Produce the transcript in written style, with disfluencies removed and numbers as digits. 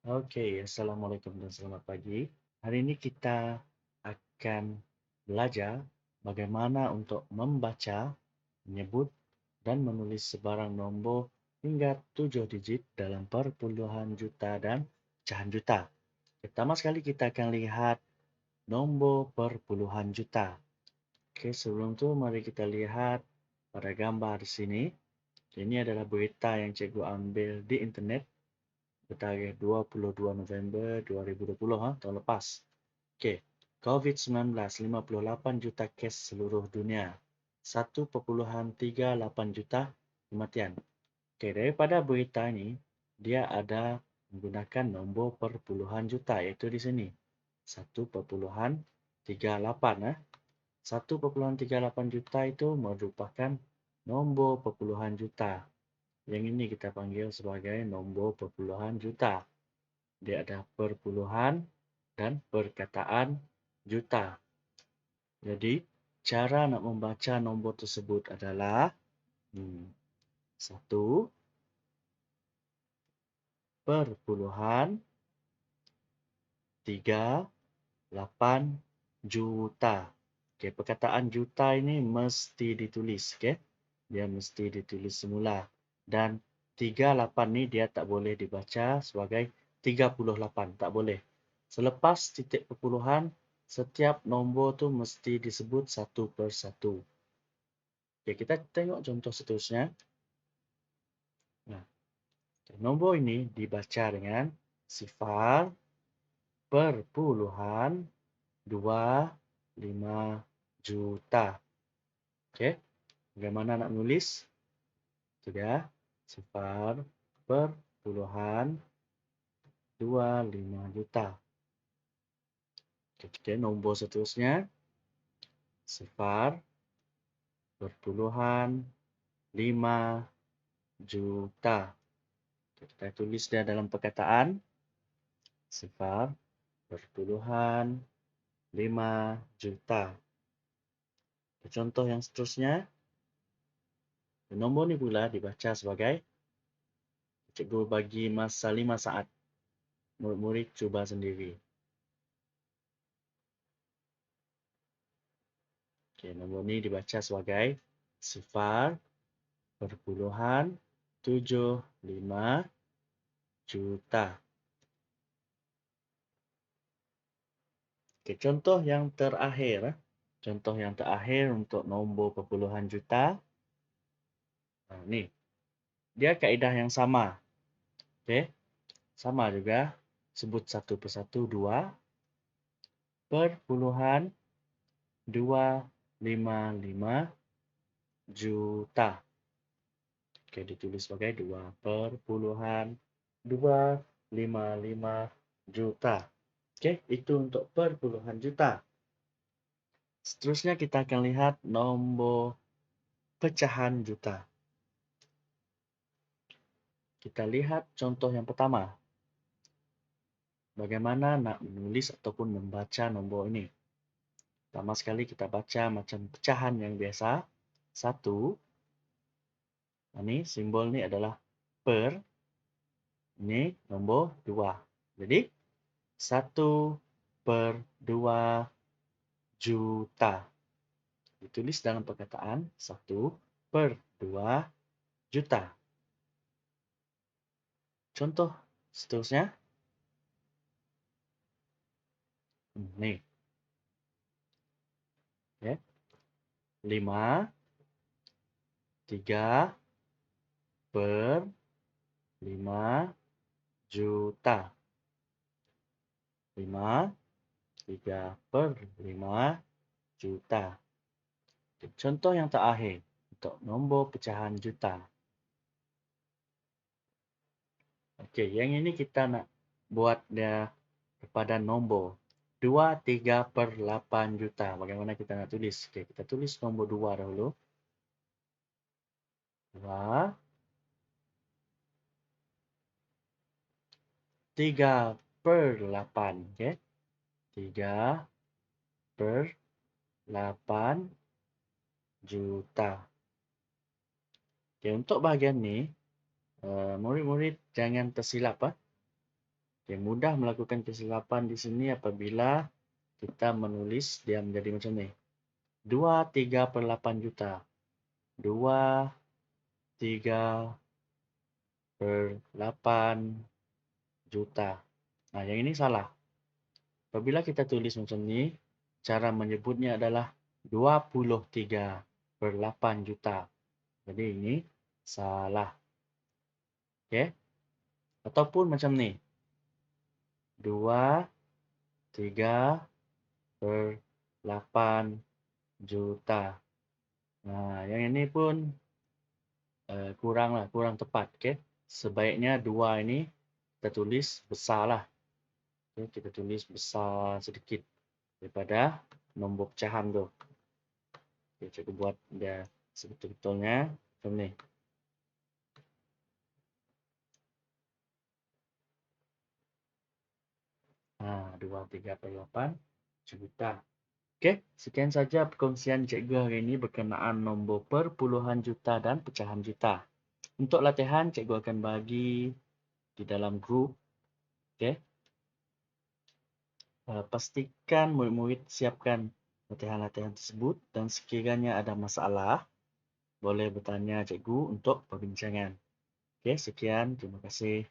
Oke, Assalamualaikum dan selamat pagi. Hari ini kita akan belajar bagaimana untuk membaca, menyebut, dan menulis sebarang nombor hingga 7 digit dalam perpuluhan juta dan pecahan juta. Pertama sekali kita akan lihat nombor perpuluhan juta. Oke, sebelum itu mari kita lihat pada gambar di sini. Ini adalah berita yang cikgu ambil di internet bertarikh 22 November 2020 tahun lepas. Okey, COVID-19 58 juta kes seluruh dunia. 1.38 juta kematian. Okey, daripada berita ini dia ada menggunakan nombor perpuluhan juta iaitu di sini. 1.38 1.38 juta itu merupakan nombor perpuluhan juta. Yang ini kita panggil sebagai nombor perpuluhan juta. Dia ada perpuluhan dan perkataan juta. Jadi, cara nak membaca nombor tersebut adalah 1 perpuluhan 38 juta. Okay, perkataan juta ini mesti ditulis. Okay? Dia mesti ditulis semula. Dan 38 ni dia tak boleh dibaca sebagai 38. Tak boleh. Selepas titik perpuluhan, setiap nombor tu mesti disebut satu persatu. Okay, kita tengok contoh seterusnya. Nah, nombor ini dibaca dengan sifar perpuluhan 25 juta. Okey, bagaimana nak menulis? Itu dia, sifar perpuluhan 25 juta. Okey, nombor seterusnya, sifar perpuluhan 5 juta. Kita tulis dia dalam perkataan, sifar perpuluhan 5 juta. Contoh yang seterusnya, nombor ni pula dibaca sebagai, cikgu bagi masa 5 saat. Murid-murid cuba sendiri. Okay, nombor ni dibaca sebagai sifar perpuluhan 75 juta. Okay, contoh yang terakhir. Contoh yang terakhir untuk nombor perpuluhan juta. Ni. Dia kaedah yang sama. Okay. Sama juga. Sebut satu persatu 2. Perpuluhan 255 juta. Okay, ditulis sebagai 2.255 juta. Okay, itu untuk perpuluhan juta. Seterusnya kita akan lihat nombor pecahan juta. Kita lihat contoh yang pertama. Bagaimana nak menulis ataupun membaca nombor ini. Pertama sekali kita baca macam pecahan yang biasa. 1. Ini simbol ni adalah per. Ini nombor 2. Jadi 1/2 juta. Ditulis dalam perkataan 1/2 juta. Contoh seterusnya. Ni. Okay. 5, 3 per 5 juta. 5, 3 per 5 juta. Contoh yang terakhir untuk nombor pecahan juta. Okey, yang ini kita nak buat dia kepada nombor 23/8 juta. Bagaimana kita nak tulis? Okey, kita tulis nombor 2 dahulu. 2 3/8. Okey. 3/8 juta. Okey, untuk bahagian ni, murid-murid jangan tersilap. Okey, mudah melakukan kesilapan di sini apabila kita menulis dia menjadi macam ni. 2/3/8 juta. 2/3/8 juta. Nah, yang ini salah. Apabila kita tulis macam ni, cara menyebutnya adalah 23/8 juta. Jadi ini salah. Okey? Ataupun macam ni. 2/3/8 juta. Nah, yang ini pun kurang tepat. Okey? Sebaiknya 2 ini kita tulis besarlah. Okey, kita tulis besar sedikit daripada nombor pecahan tu. Okey, cikgu buat dia sebetul-betulnya macam ni. 23/8 juta. Okey, sekian saja perkongsian cikgu hari ini berkenaan nombor perpuluhan juta dan pecahan juta. Untuk latihan, cikgu akan bagi di dalam grup. Okey. Pastikan murid-murid siapkan latihan-latihan tersebut dan sekiranya ada masalah, boleh bertanya cikgu untuk perbincangan. Okey, sekian. Terima kasih.